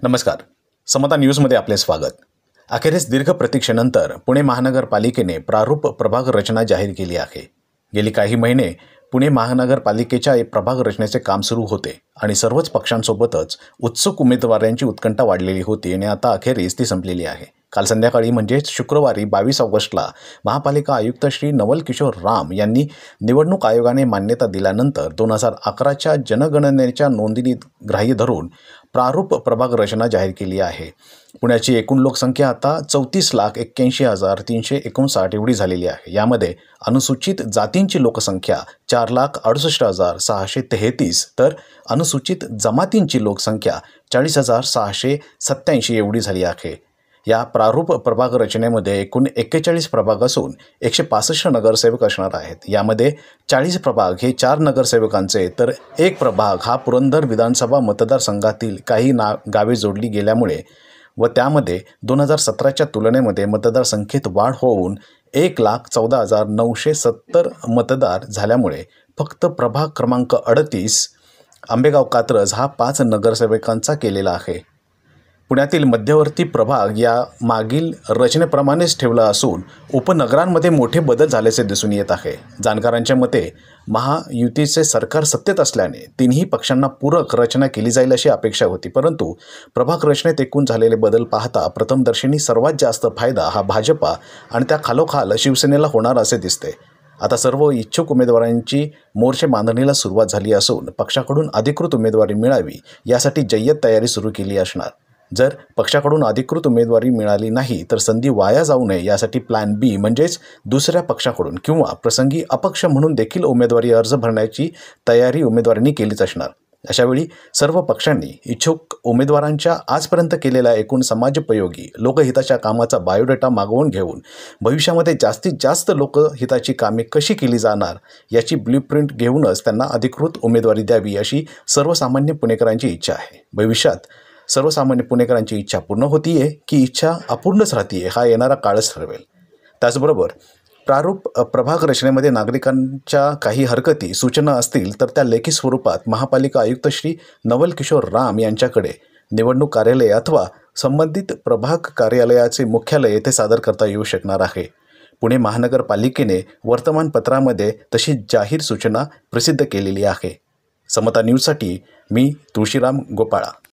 नमस्कार. समता न्यूजमध्ये आपले स्वागत. अखेरीस दीर्घ प्रतीक्षेनंतर पुणे महानगरपालिकेने प्रारूप प्रभाग रचना जाहीर केली आहे. गेली काही महिने पुणे महानगरपालिकेच्या प्रभाग रचनेचे काम सुरू होते आणि सर्वच पक्षांसोबतच उत्सुक उमेदवारांची उत्कंठा वाढलेली होती आणि आता अखेरीस ती संपलेली आहे. काल संध्याकाळी म्हणजेच शुक्रवारी 22 ऑगस्टला महापालिका आयुक्त श्री नवल किशोर राम यांनी निवडणूक आयोगाने मान्यता दिल्यानंतर 2011च्या जनगणनेच्या नोंदणी ग्राह्य धरून प्रारूप प्रभाग रचना जाहीर केली आहे. पुण्याची एकूण लोकसंख्या आता 34,81,359 एवढी झालेली आहे. यामध्ये अनुसूचित जातींची लोकसंख्या 4,68,633 तर अनुसूचित जमातींची लोकसंख्या 40,687 एवढी झाली आहे. या प्रारूप प्रभाग रचनेमध्ये एकूण 41 प्रभाग असून 165 नगरसेवक असणार आहेत. यामध्ये 40 प्रभाग हे 4 नगरसेवकांचे तर 1 प्रभाग हा पुरंदर विधानसभा मतदारसंघातील काही गावे जोडली गेल्यामुळे व त्यामध्ये 2017च्या तुलनेमध्ये मतदारसंख्येत वाढ होऊन 1,14,970 मतदार झाल्यामुळे फक्त प्रभाग क्रमांक 38 आंबेगाव कात्रज हा 5 नगरसेवकांचा केलेला आहे. पुण्यातील मध्यवर्ती प्रभाग या मागील रचनेप्रमाणेच ठेवला असून उपनगरांमध्ये मोठे बदल झाल्याचे दिसून येत आहे. जाणकारांच्या मते महायुतीचे सरकार सत्तेत असल्याने तिन्ही पक्षांना पूरक रचना केली जाईल अशी अपेक्षा होती, परंतु प्रभाग रचनेत एकूण झालेले बदल पाहता प्रथमदर्शनी सर्वात जास्त फायदा हा भाजपा आणि त्या खालोखाल शिवसेनेला होणार असे दिसते. आता सर्व इच्छुक उमेदवारांची मोर्चे बांधणीला सुरुवात झाली असून पक्षाकडून अधिकृत उमेदवारी मिळावी यासाठी जय्यत तयारी सुरू केली असणार. जर पक्षाकडून अधिकृत उमेदवारी मिळाली नाही तर संधी वाया जाऊ नये यासाठी प्लॅन बी म्हणजेच दुसऱ्या पक्षाकडून किंवा प्रसंगी अपक्ष म्हणून देखील उमेदवारी अर्ज भरण्याची तयारी उमेदवारांनी केलीच असणार. अशावेळी सर्व पक्षांनी इच्छुक उमेदवारांच्या आजपर्यंत केलेल्या एकूण समाजोपयोगी लोकहिताच्या कामाचा बायोडेटा मागवून घेऊन भविष्यामध्ये जास्तीत जास्त लोकहिताची कामे कशी केली जाणार याची ब्ल्यूप्रिंट घेऊनच त्यांना अधिकृत उमेदवारी द्यावी अशी सर्वसामान्य पुणेकरांची इच्छा आहे. भविष्यात सर्वसामान्य पुणेकरांची इच्छा पूर्ण होतीये की इच्छा अपूर्णच राहतीये हा येणारा काळच ठरवेल. त्याचबरोबर प्रारूप प्रभाग रचनेमध्ये नागरिकांच्या काही हरकती सूचना असतील तर त्या लेखी स्वरूपात महापालिका आयुक्त श्री नवल किशोर राम यांच्याकडे निवडणूक कार्यालय अथवा संबंधित प्रभाग कार्यालयाचे मुख्यालय येथे सादर करता येऊ शकणार आहे. पुणे महानगरपालिकेने वर्तमानपत्रामध्ये तशी जाहीर सूचना प्रसिद्ध केलेली आहे. समता न्यूजसाठी मी तुळशीराम गोपाळा.